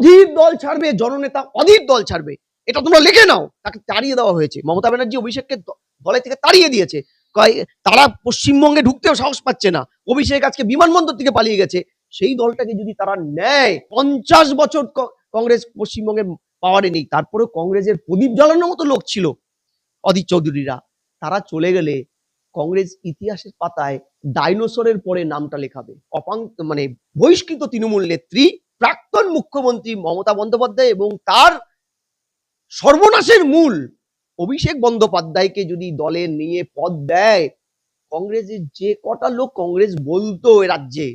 অধীর দল ছাড়বে, জননেতা অধীর দল ছাড়বে, এটা তোমরা লিখে নাও। তাকে তাড়িয়ে দেওয়া হয়েছে। মমতা ব্যানার্জি অভিষেককে দলের থেকে তাড়িয়ে দিয়েছে। তারা পশ্চিমবঙ্গে ঢুকতেও সাহস পাচ্ছে না। অভিষেক আজকে বিমানবন্দর থেকে পালিয়ে গেছে। সেই দলটাকে যদি তারা নেয়, 50 বছর কংগ্রেস পশ্চিমবঙ্গের পাওয়ারে নেই, তারপরেও কংগ্রেসের প্রদীপ জ্বালানোর মতো লোক ছিল অধীর চৌধুরীরা। তারা চলে গেলে কংগ্রেস ইতিহাসের পাতায় ডাইনোসরের পরে নামটা লেখাবে। মানে বহিষ্কৃত তৃণমূল নেত্রী প্রাক্তন মুখ্যমন্ত্রী মমতা বন্দ্যোপাধ্যায় এবং তার সর্বনাশের মূল অভিষেক বন্দ্যোপাধ্যায়কে যদি দলে নিয়ে পদ দেয়, কংগ্রেসের যে কটা লোক কংগ্রেস বলতো এ রাজ্যে,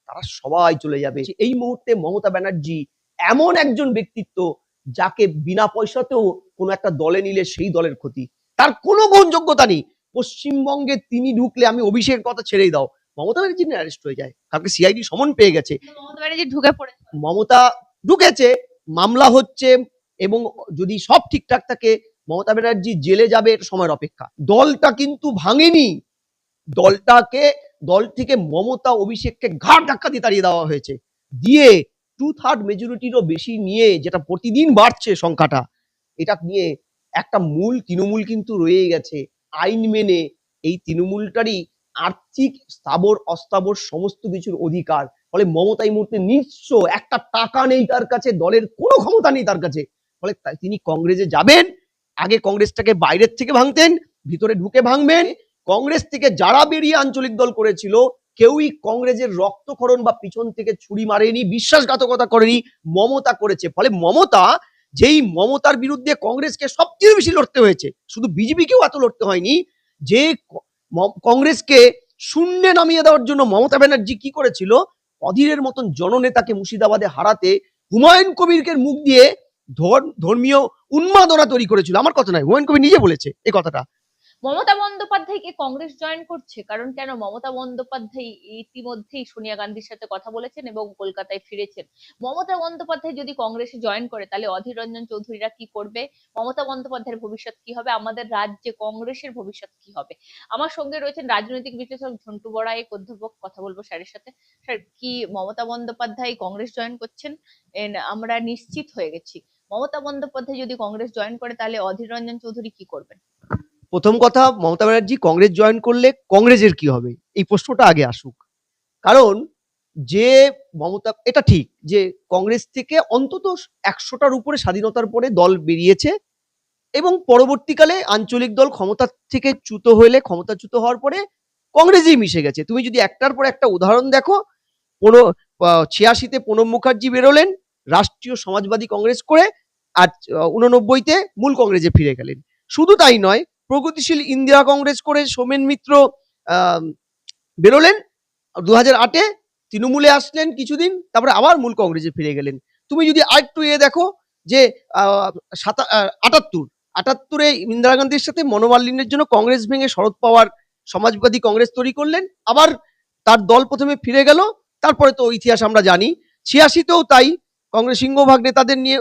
তারা সবাই চলে যাবে। এই মুহূর্তে মমতা ব্যানার্জি এমন একজন ব্যক্তিত্ব, যাকে বিনা পয়সাতেও কোনো একটা দলে নিলে সেই দলের ক্ষতি। তার কোনো গ্রহণযোগ্যতা নেই। পশ্চিমবঙ্গে তিনি ঢুকলে, আমি অভিষেকের কথা ছেড়েই দাও, মমতা ব্যানার্জি অ্যারেস্ট হয়ে যায়। কালকে সিআইডি সমন পেয়ে গেছে। মমতা ঢুকেছে, মামলা হচ্ছে, এবং যদি সব ঠিকঠাক থাকে মমতা ব্যানার্জি জেলে যাবে, সময়ের অপেক্ষা। দলটা কিন্তু ভাঙেনি। দল থেকে মমতা অভিষেককে ঘাট ধাক্কা দিয়ে তাড়িয়ে দেওয়া হয়েছে, দিয়ে 2/3 মেজরিটিরও বেশি নিয়ে, যেটা প্রতিদিন বাড়ছে সংখ্যাটা, এটা নিয়ে একটা মূল তৃণমূল কিন্তু রয়ে গেছে আইন মেনে। এই তৃণমূলটারই আর্থিক স্থাবর অস্থাবর সমস্ত কিছুর অধিকার। ফলে মমতা এই মুহূর্তে নিঃস্ব, একটা টাকা নেই তার কাছে, দলের কোনো ক্ষমতা নেই তার কাছে। ফলে তিনি কংগ্রেসে যাবেন, আগে কংগ্রেসটাকে বাইরের থেকে ভাঙতেন, ভিতরে ঢুকে ভাঙবেন। কংগ্রেস থেকে যারা বেরিয়ে আঞ্চলিক দল করেছিল, কেউই কংগ্রেসের রক্তক্ষরণ বা পিছন থেকে ছুরি মারেনি, বিশ্বাসঘাতকতা করেনি, মমতা করেছে। ফলে মমতার বিরুদ্ধে কংগ্রেসকে সবচেয়ে বেশি লড়তে হয়েছে, শুধু বিজেপিকেও এত লড়তে হয়নি। যে কংগ্রেসকে শূন্যে নামিয়ে দেওয়ার জন্য মমতা ব্যানার্জি কি করেছিল, অধীরের মতন জননেতাকে মুর্শিদাবাদে হারাতে হুমায়ুন কবিরকে মুখ দিয়ে ধর্মীয় উন্মাদনা তৈরি করেছিল। আমার কথা নয়, হুমায়ুন কবির নিজে বলেছে এই কথাটা। মমতা বন্দ্যোপাধ্যায়কে কংগ্রেস জয়েন করছে, কারণ কেন? মমতা বন্দ্যোপাধ্যায় ইতিমধ্যেই সোনিয়া গান্ধীর সাথে কথা বলেছেন এবং কলকাতায় ফিরেছেন। মমতা বন্দ্যোপাধ্যায় যদি কংগ্রেসে জয়েন করে, তাহলে অধীর রঞ্জন চৌধুরীরা কি করবে? মমতা বন্দ্যোপাধ্যায়ের ভবিষ্যৎ কি হবে? আমাদের রাজ্যে কংগ্রেসের ভবিষ্যৎ কি হবে? আমার সঙ্গে রয়েছেন রাজনৈতিক বিশ্লেষক ঝন্টু বড়াইক অধ্যাপক। কথা বলবো স্যারের সাথে। স্যার, কি মমতা বন্দ্যোপাধ্যায় কংগ্রেস জয়েন করছেন? আমরা নিশ্চিত হয়ে গেছি। মমতা বন্দ্যোপাধ্যায় যদি কংগ্রেস জয়েন করে, তাহলে অধীর রঞ্জন চৌধুরী কি করবেন? প্রথম কথা, মমতা ব্যানার্জি কংগ্রেস জয়েন করলে কংগ্রেসের কি হবে, এই প্রশ্নটা আগে আসুক। কারণ যে মমতা, এটা ঠিক যে কংগ্রেস থেকে অন্তত 100টার উপরে স্বাধীনতার পরে দল বেরিয়েছে, এবং পরবর্তীকালে আঞ্চলিক দল ক্ষমতা থেকে ক্ষমতাচ্যুত হওয়ার পরে কংগ্রেসেই মিশে গেছে। তুমি যদি একটার পর একটা উদাহরণ দেখো, 86-তে প্রণব মুখার্জি বেরোলেন রাষ্ট্রীয় সমাজবাদী কংগ্রেস করে, আর 89-তে মূল কংগ্রেসে ফিরে গেলেন। শুধু তাই নয়, প্রগতিশীল ইন্দিরা কংগ্রেস করে সোমেন মিত্র বেরোলেন, 2008-এ তৃণমূলে আসলেন কিছুদিন, তারপরে আবার মূল কংগ্রেসে ফিরে গেলেন। তুমি যদি আরেকটু দেখো যে 78-এ ইন্দিরা গান্ধীর সাথে মনোমালিন্যের জন্য কংগ্রেস ভেঙে শরদ পাওয়ার সমাজবাদী কংগ্রেস তৈরি করলেন, আবার তার দল প্রথমে ফিরে গেল, তারপরে তো ইতিহাস আমরা জানি। 86-তেও তাই, কংগ্রেস সিংহভাগ নেতাদের নিয়ে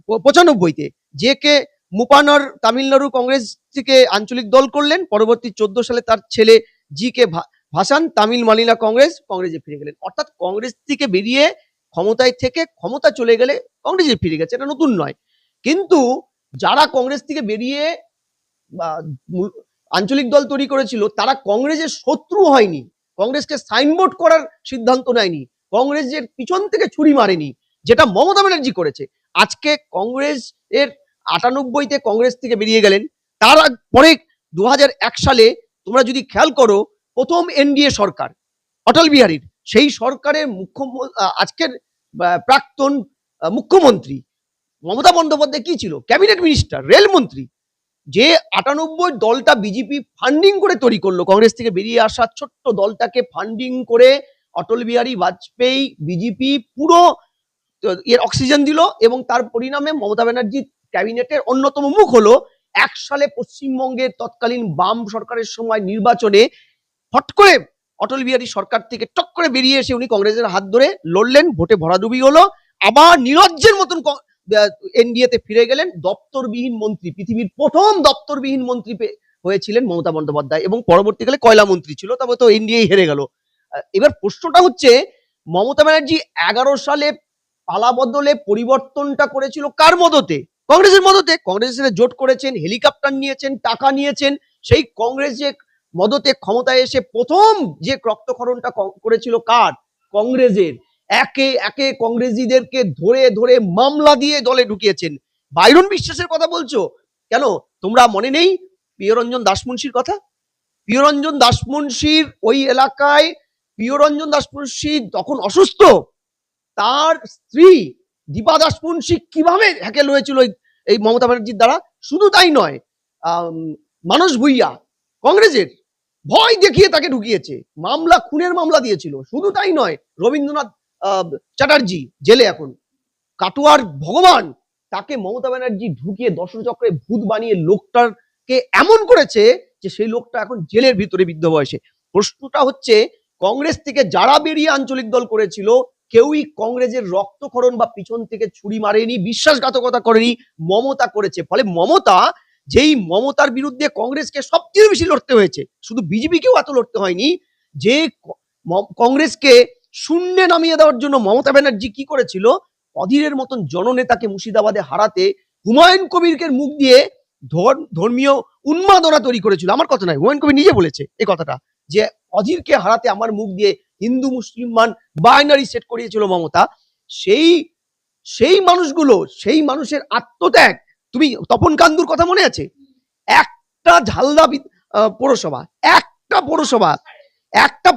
95-তে যে কে মুপানর তামিলনাড়ু কংগ্রেস থেকে আঞ্চলিক দল করলেন, পরবর্তী 14 সালে তার ছেলে জি কে ভাসান তামিল মালিনা কংগ্রেসে ফিরে গেলেন। অর্থাৎ কংগ্রেস থেকে বেরিয়ে ক্ষমতায় থেকে ক্ষমতা চলে গেলে কংগ্রেসে ফিরে গেছে, এটা নতুন নয়। কিন্তু যারা কংগ্রেস থেকে বেরিয়ে আঞ্চলিক দল তৈরি করেছিল, তারা কংগ্রেসের শত্রু হয়নি, কংগ্রেসকে সাইনবোর্ড করার সিদ্ধান্ত নেয়নি, কংগ্রেসের পিছন থেকে ছুরি মারেনি, যেটা মমতা ব্যানার্জি করেছে। আজকে কংগ্রেস এর 98-তে কংগ্রেস থেকে বেরিয়ে গেলেন, তার পরে 2001 সালে তোমরা যদি খেয়াল করো, প্রথম এনডিএ সরকার অটল বিহারীর, সেই সরকারের আজকের প্রাক্তন মুখ্যমন্ত্রী মমতা বন্দ্যোপাধ্যায় কি ছিল? ক্যাবিনেট মিনিস্টার, রেলমন্ত্রী। যে 98 দলটা বিজেপি ফান্ডিং করে তৈরি করলো, কংগ্রেস থেকে বেরিয়ে আসা ছোট্ট দলটাকে ফান্ডিং করে অটল বিহারী বাজপেয়ী বিজেপি পুরো এর অক্সিজেন দিল, এবং তার পরিণামে মমতা ব্যানার্জি ক্যাবিনেটের অন্যতম মুখ হলো। 1 সালে পশ্চিমবঙ্গের তৎকালীন বাম সরকারের সময় নির্বাচনে হট করে অটল বিহারী সরকার থেকে টক করে বেরিয়ে এসে উনি কংগ্রেসের হাত ধরে লড়লেন, ভোটে ভরাডুবি হলো, আবার নিরজ্জের মতন এনডিএতে ফিরে গেলেন, দপ্তরবিহীন মন্ত্রী, পৃথিবীর প্রথম দপ্তরবিহীন মন্ত্রী হয়েছিলেন মমতা বন্দ্যোপাধ্যায়, এবং পরবর্তীকালে কয়লা মন্ত্রী ছিল, তবে তো এনডিএ হেরে গেল। এবার প্রশ্নটা হচ্ছে, মমতা ব্যানার্জি 11 সালে পালা বদলে পরিবর্তনটা করেছিল কার মদতে? কংগ্রেসের মদতে। কংগ্রেসের জোট করেছেন, হেলিকপ্টার নিয়েছেন, টাকা নিয়েছেন। সেই কংগ্রেস যে মদতে ক্ষমতায় এসে প্রথম যে রক্তক্ষরণটা করেছিল কার? কংগ্রেসের। একে একে কংগ্রেসীদেরকে ধরে ধরে মামলা দিয়ে দলে ঢুকিয়েছেন। বাইরন বিশ্বাসের কথা বলছো কেন? তোমরা মনে নেই প্রিয়রঞ্জন দাসমুন্সির কথা? প্রিয়রঞ্জন দাসমুন্সির ওই এলাকায় প্রিয়রঞ্জন দাসমুন্সি তখন অসুস্থ, তার স্ত্রী দীপা দাসমুন্সি কিভাবে হ্যাকেল হয়েছিল এই মমতা ব্যানার্জির দ্বারা। শুধু তাই নয়, মানস ভুইয়া কংগ্রেসের ভয় দেখিয়ে তাকে ঢুকিয়েছে, মামলা, খুনের মামলা দিয়েছিল। শুধু তাই নয়, রবীন্দ্রনাথ চ্যাটার্জি জেলে এখন, কাটোয়ার ভগবান, তাকে মমতা ব্যানার্জি ঢুকিয়ে দশচক্রে ভূত বানিয়ে লোকটাকে এমন করেছে যে সেই লোকটা এখন জেলের ভিতরে বৃদ্ধ বয়সে। প্রশ্নটা হচ্ছে, কংগ্রেস থেকে যারা বেরিয়ে আঞ্চলিক দল করেছিল কেউই কংগ্রেসের রক্তক্ষরণ বা পিছন থেকে ছুরি মারেনি, বিশ্বাসঘাতকতা করেনি, মমতা করেছে। ফলে মমতা, যেই মমতার বিরুদ্ধে কংগ্রেসকে সবচেয়ে বেশি লড়তে হয়েছে, শুধু বিজেপিকেও এত লড়তে হয়নি, যে কংগ্রেসকে শূন্যে নামিয়ে দেওয়ার জন্য মমতা ব্যানার্জি কি করেছিল, অধীরের মতন জননেতাকে মুর্শিদাবাদে হারাতে হুমায়ুন কবিরকে মুখ দিয়ে ধর্মীয় উন্মাদনা তৈরি করেছিল। আমার কথা নয়, হুমায়ুন কবির নিজে বলেছে এই কথাটা, যে অধীরকে হারাতে আমার মুখ দিয়ে হিন্দু মুসলিমান বাইনারি সেট করিয়েছিল মমতা। সেই সেই মানুষগুলো, সেই মানুষের আত্মত্যাগ, তুমি তপন কান্দুর কথা মনে আছে? একটা ঝালদা পৌরসভা, একটা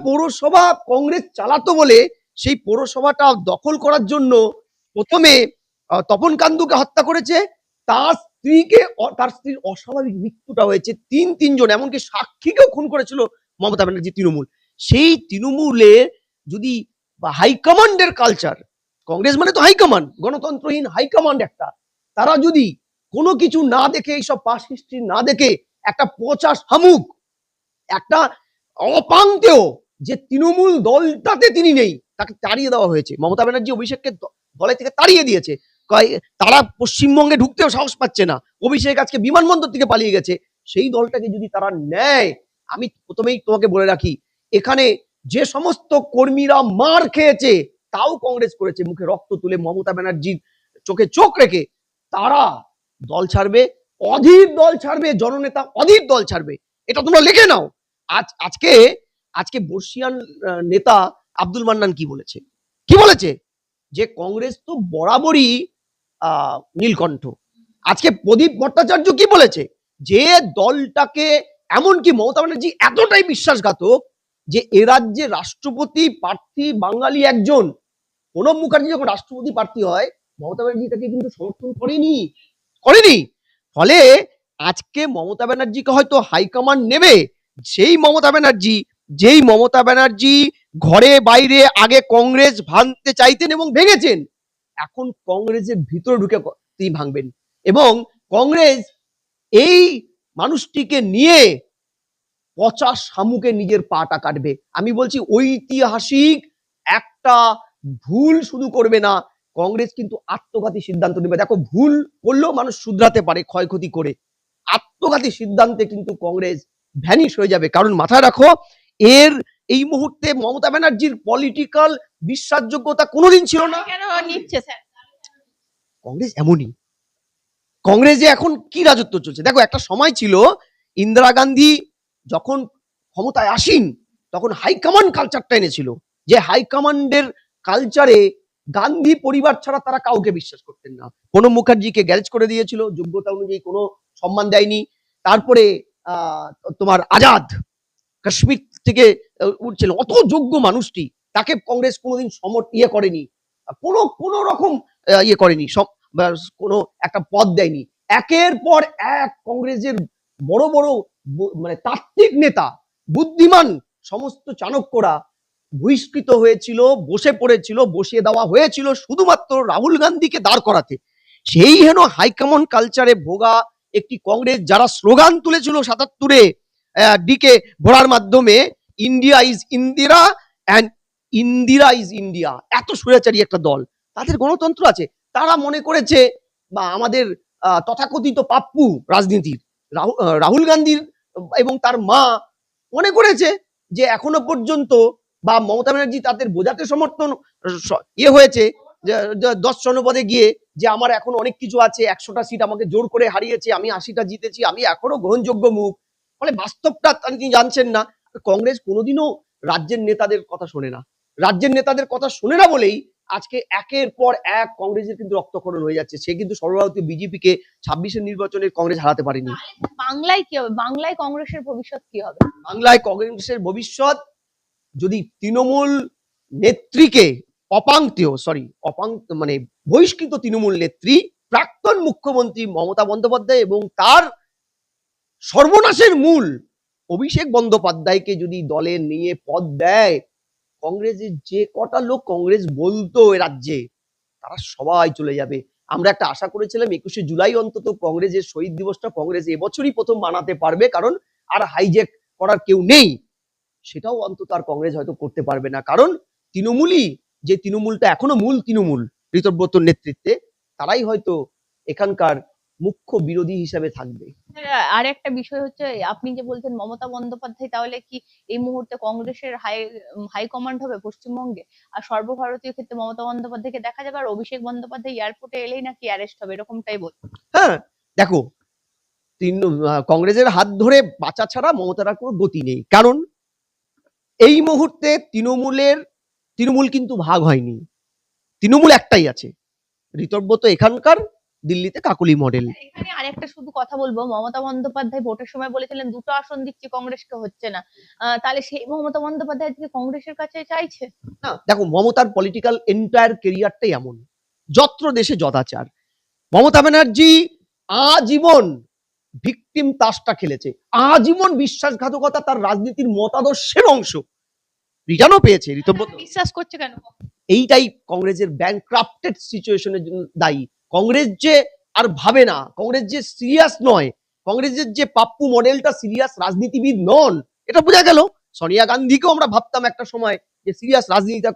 পৌরসভা কংগ্রেস চালাতো বলে সেই পৌরসভাটা দখল করার জন্য প্রথমে তপন কান্দুকে হত্যা করেছে, তার স্ত্রীর অস্বাভাবিক মৃত্যুটা হয়েছে, তিনজন, এমনকি সাক্ষীকেও খুন করেছিল মমতা ব্যানার্জি তৃণমূল। সেই তৃণমূলে যদি হাইকমান্ডের কালচার, কংগ্রেস মানে তো হাইকমান্ড, গণতন্ত্রহীন হাইকমান্ড একটা, তারা যদি কোনো কিছু না দেখে, এইসব পাস হিস্ট্রি না দেখে, একটা পচা শামুক, একটা অপাঙ্ক্তেয় যে তৃণমূল দলটাতে তিনি নেই, তাকে তাড়িয়ে দেওয়া হয়েছে। মমতা ব্যানার্জি অভিষেককে দলের থেকে তাড়িয়ে দিয়েছে, তারা পশ্চিমবঙ্গে ঢুকতেও সাহস পাচ্ছে না। অভিষেক আজকে বিমানবন্দর থেকে পালিয়ে গেছে। সেই দলটাকে যদি তারা নেয়, আমি প্রথমেই তোমাকে বলে রাখি, এখানে যে সমস্ত কর্মীরা মার খেয়েছে, তাও কংগ্রেস করেছে মুখে রক্ত তুলে, মমতা ব্যানার্জির চোখে চোখ রেখে, তারা দল ছাড়বে, অধীর দল ছাড়বে, জননেতা অধীর দল ছাড়বে। এটা তোমরা লিখে নাও। আজকে বর্ষিয়ান নেতা আব্দুল মান্নান কি বলেছে, যে কংগ্রেস তো বরাবরই নীলকণ্ঠ। আজকে প্রদীপ ভট্টাচার্য কি বলেছে, যে দলটাকে, এমনকি মমতা ব্যানার্জি এতটাই বিশ্বাসঘাতক যে এ রাজ্যে রাষ্ট্রপতি প্রার্থী বাঙালি একজন, প্রণব মুখার্জি যখন রাষ্ট্রপতি প্রার্থী হয়, মমতা ব্যানার্জি তাকে কিন্তু সমর্থন করেনি। ফলে আজকে মমতা ব্যানার্জিকে হয়তো হাইকমান্ড নেবে, যেই মমতা ব্যানার্জি ঘরে বাইরে আগে কংগ্রেস ভাঙতে চাইতেন এবং ভেঙেছেন, এখন কংগ্রেসের ভিতরে ঢুকে তিনি ভাঙবেন, এবং কংগ্রেস এই মানুষটিকে নিয়ে পচা শামুকে নিজের পাটা কাটবে। আমি বলছি, ঐতিহাসিক একটা ভুল শুধু করবে না কংগ্রেস, কিন্তু আত্মঘাতী সিদ্ধান্ত নেবে। দেখো, ভুল করলেও মানুষ শুধরাতে পারে ক্ষয়ক্ষতি করে, আত্মঘাতী সিদ্ধান্তে কিন্তু কংগ্রেস ভ্যানিশ হয়ে যাবে। কারণ মাথায় রাখো, এই মুহূর্তে মমতা ব্যানার্জির পলিটিক্যাল বিশ্বাসযোগ্যতা কোনোদিন ছিল না। কেন নিচ্ছে স্যার? কংগ্রেস এমনই, কংগ্রেসে এখন কি রাজত্ব চলছে দেখো। একটা সময় ছিল, ইন্দিরা গান্ধী যখন ক্ষমতায় আসেন, তখন হাইকমান্ড কালচারটা এনেছিল, যে হাইকমান্ডের কালচারে গান্ধী পরিবার ছাড়া তারা কাউকে বিশ্বাস করতেন না। প্রণব মুখার্জিকে গ্যারেজ করে দিয়েছিল, যোগ্যতা অনুযায়ী কোনো সম্মান দেয়নি। তারপরে তোমার আজাদ কাশ্মীর থেকে উঠছিল, অত যোগ্য মানুষটি, তাকে কংগ্রেস কোনোদিন করেনি, কোনো রকম করেনি, কোনো একটা পদ দেয়নি। একের পর এক কংগ্রেসের বড় বড় মানে তাত্ত্বিক নেতা, বুদ্ধিমান সমস্ত চাণক্যরা বহিষ্কৃত হয়েছিল, বসিয়ে দেওয়া হয়েছিল শুধুমাত্র রাহুল গান্ধীকে দাঁড় করাতে। সেই হেন হাইকমান্ড কালচারে ভোগা একটি কংগ্রেস, যারা স্লোগান তুলেছিল ৭৭-এ ডিকে ভোড়ার মাধ্যমে, India is Indira and Indira is India, এত স্বৈরাচারী একটা দল, তাদের গণতন্ত্র আছে। তারা মনে করেছে, বা আমাদের তথাকথিত পাপ্পু রাজনীতির রাহুল গান্ধীর এবং তার মা মনে করেছে যে এখনো পর্যন্ত, বা মমতা ব্যানার্জি তাদের বোঝাতে সমর্থন হয়েছে, 10 জনপদে গিয়ে যে আমার এখন অনেক কিছু আছে, 100টা সিট আমাকে জোর করে হারিয়েছে, আমি 80টা জিতেছি, আমি এখনো গ্রহণযোগ্য মুখ। ফলে বাস্তবটা তিনি জানছেন না। কংগ্রেস কোনোদিনও রাজ্যের নেতাদের কথা শোনে না। রাজ্যের নেতাদের কথা শোনে না বলেই আজকে একের পর এক কংগ্রেসের কিন্তু রক্তক্ষরণ হয়ে যাচ্ছে। সে কিন্তু সর্বভারতীয় বিজেপিকে 26-এর নির্বাচনে কংগ্রেস হারাতে পারেনি। বাংলায় কি হবে? বাংলায় কংগ্রেসের ভবিষ্যৎ কি হবে? বাংলায় কংগ্রেসের ভবিষ্যৎ যদি তৃণমূল নেত্রীকে মানে বহিষ্কৃত তৃণমূল নেত্রী প্রাক্তন মুখ্যমন্ত্রী মমতা বন্দ্যোপাধ্যায় এবং তার সর্বনাশের মূল অভিষেক বন্দ্যোপাধ্যায়কে যদি দলে নিয়ে পদ দেয়, কংগ্রেসের যে কটা লোক কংগ্রেস বলতো এ রাজ্যে তারা সবাই চলে যাবে। আমরা একটা আশা করেছিলাম 21শে জুলাই অন্তত কংগ্রেসের শহীদ দিবসটা কংগ্রেস এবছরই প্রথম মানাতে পারবে, কারণ আর হাইজ্যাক করার কেউ নেই। সেটাও অন্তত আর কংগ্রেস হয়তো করতে পারবে না, কারণ তৃণমূলই, যে তৃণমূলটা এখনো মূল তৃণমূল ঋতব্রতর নেতৃত্বে, তারাই হয়তো এখানকার মুখ্য বিরোধী হিসেবে থাকবে। আর একটা বিষয় হচ্ছে, আপনি যে বলছেন মমতা বন্দ্যোপাধ্যায় তাহলে কি এই মুহূর্তে কংগ্রেসের হাইকমান্ড হবে পশ্চিমবঙ্গে? আর সর্বভারতীয় ক্ষেত্রে মমতা বন্দ্যোপাধ্যায়কে দেখা যাবে, আর অভিষেক বন্দ্যোপাধ্যায় এয়ারপোর্টে এলেই নাকি অ্যারেস্ট হবে, এরকমটাই বল। হ্যাঁ, দেখো, কংগ্রেসের হাত ধরে বাঁচা ছাড়া মমতার কোনো গতি নেই, কারণ এই মুহূর্তে তৃণমূল কিন্তু ভাগ হয়নি। তৃণমূল একটাই আছে, ঋতব্রত এখানকার, দিল্লিতে কাকলি মডেল। এখানে আরেকটা শুধু কথা বলবো, মমতা বন্দ্যোপাধ্যায় ভোটের সময় বলেছিলেন 2টো আসন দিচ্ছি কংগ্রেসকে, হচ্ছে না। তাহলে সেই মমতা বন্দ্যোপাধ্যায় আজকে কংগ্রেসের কাছে চাইছে না, দেখো, মমতার পলিটিক্যাল এন্টায়ার কেরিয়ারটাই এমন, যত্র দেশে যদাচার। মমতা ব্যানার্জি আজীবন ভিকটিম তাসটা খেলেছে, আজীবন বিশ্বাসঘাতকতা তার রাজনীতির মতাদর্শের অংশ। রিটার্নও পেয়েছে ঋতব্রত। বিশ্বাস করছে কেন? এইটাই কংগ্রেসের ব্যাংক্রাফটেড সিচুয়েশনের জন্য দায়ী। কংগ্রেস যে আর ভাবে না, কংগ্রেস যে সিরিয়াস নয়, কংগ্রেসের যে পাপ্পু মডেলটা সিরিয়াস রাজনীতিবিদ নন, এটা বোঝা গেল। সোনিয়া গান্ধীকেও আমরা ভাবতাম একটা সময় যে সিরিয়াস রাজনীতিটা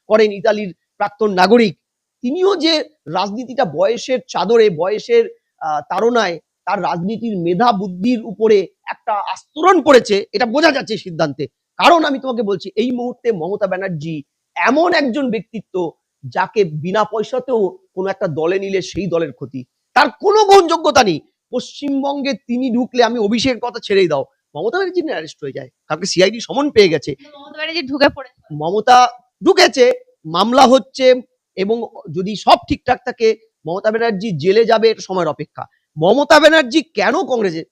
করেন, ইতালির প্রাক্তন নাগরিক। তিনিও যে রাজনীতিটা বয়সের চাদরে, বয়সের তাড়নায় তার রাজনীতির মেধা বুদ্ধির উপরে একটা আস্তরণ পড়েছে, এটা বোঝা যাচ্ছে সিদ্ধান্তে। কারণ আমি তোমাকে বলছি, এই মুহূর্তে মমতা ব্যানার্জি এমন একজন ব্যক্তিত্ব যাকে বিনা পয়সাতেও কোনো একটা দলে নিলে সেই দলের ক্ষতি, তার কোনো গ্রহণযোগ্যতা নেই। পশ্চিমবঙ্গে তিনি ঢুকলে, আমি অভিষেকের কথা ছেড়েই দাও, মমতা ব্যানার্জি অ্যারেস্ট হয়ে যায়, কালকে সিআইডি সমন পেয়ে গেছে। মমতা ব্যানার্জি ঢুকে পড়েছে, মমতা ঢুকেছে, মামলা হচ্ছে, এবং যদি সব ঠিকঠাক থাকে মমতা ব্যানার্জি জেলে যাবে, এর সময়ের অপেক্ষা। মমতা ব্যানার্জি কেন কংগ্রেসে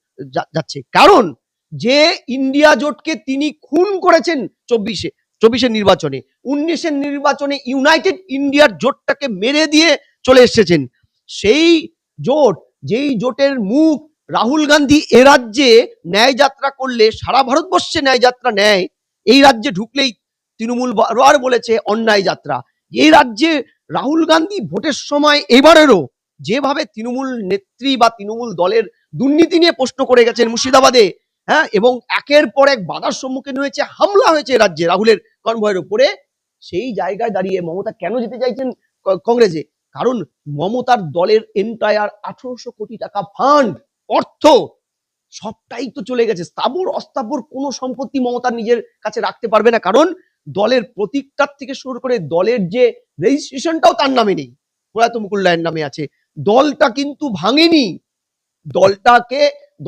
যাচ্ছে? কারণ যে ইন্ডিয়া জোটকে তিনি খুন করেছেন 24-এর নির্বাচনে, 19-এর নির্বাচনে ইউনাইটেড ইন্ডিয়ার জোটটাকে মেরে দিয়ে চলে এসেছেন। সেই জোট, যেই জোটের মুখ রাহুল গান্ধী এ রাজ্যে ন্যায় যাত্রা করলে সারা ভারতবর্ষে ন্যায় যাত্রা নেয়, এই রাজ্যে ঢুকলেই তৃণমূল বারবার বলেছে অন্যায় যাত্রা। এই রাজ্যে রাহুল গান্ধী ভোটের সময় এবারেরও যেভাবে তৃণমূল নেত্রী বা তৃণমূল দলের দুর্নীতি নিয়ে প্রশ্ন করে গেছেন মুর্শিদাবাদে, হ্যাঁ, এবং একের পর এক বাধার সম্মুখীন হয়েছে, হামলা হয়েছে রাজ্যে রাহুলের কনভয়ের উপরে, সেই জায়গায় দাঁড়িয়ে মমতা কেন যেতে চাইছেন কংগ্রেসে? কারণ মমতার দলের এন্টায়ার 1800 কোটি টাকা ফান্ড, অর্থ সবটাই তো চলে গেছে। স্থাবর অস্থাবর কোনো সম্পত্তি মমতার নিজের কাছে রাখতে পারবে না, কারণ দলের প্রতীকটার থেকে শুরু করে দলের যে রেজিস্ট্রেশনটাও তার নামে নেই, প্রয়াত মুকুল রায়ের নামে আছে। দলটা কিন্তু ভাঙেনি,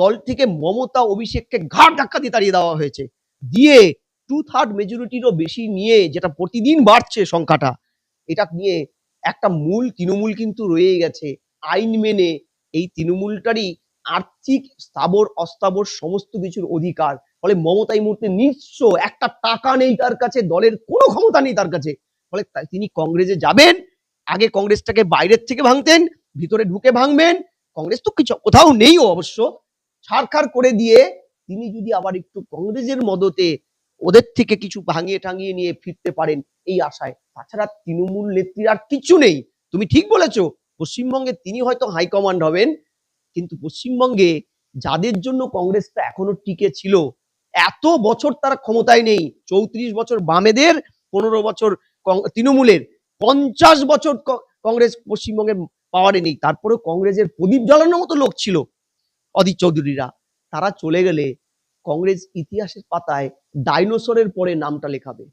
দল থেকে মমতা অভিষেককে ঘাট ধাক্কা দিয়ে তাড়িয়ে দেওয়া হয়েছে, দিয়ে 2/3 মেজরিটিরও বেশি নিয়ে, যেটা প্রতিদিন বাড়ছে সংখ্যাটা, এটা নিয়ে একটা মূল তৃণমূল কিন্তু রয়ে গেছে আইন মেনে। এই তৃণমূলটারই আর্থিক স্থাবর অস্থাবর সমস্ত কিছুর অধিকার। ফলে মমতা এই মুহূর্তে নিঃস্ব, একটা টাকা নেই তার কাছে, দলের কোনো ক্ষমতা নেই তার কাছে। ফলে তিনি কংগ্রেসে যাবেন, আগে কংগ্রেসটাকে বাইরের থেকে ভাঙতেন, ভিতরে ঢুকে ভাঙবেন। কংগ্রেস তো কিছু কোথাও নেই অবশ্য, ছাড়খাড় করে দিয়ে তিনি যদি আবার একটু কংগ্রেসের মদতে ওদের থেকে কিছু ভাঙিয়ে টাঙিয়ে নিয়ে ফিরতে পারেন এই আশায়। তাছাড়া তৃণমূল নেত্রীর আর কিছু নেই। তুমি ঠিক বলেছো, পশ্চিমবঙ্গে তিনি হয়তো হাইকমান্ড হবেন, কিন্তু পশ্চিমবঙ্গে যাদের জন্য কংগ্রেসটা এখনো টিকে ছিল, এত বছর তারা ক্ষমতায় নেই। 34 বছর বামেদের, 15 বছর তৃণমূলের, 50 বছর কংগ্রেস পশ্চিমবঙ্গে পাওয়ারে নেই। তারপরেও কংগ্রেসের প্রদীপ জ্বালানোর মতো লোক ছিল অধীর চৌধুরীরা, তারা চলে গেলে কংগ্রেস ইতিহাসের পাতায় ডাইনোসরের পরে নামটা লেখাবে।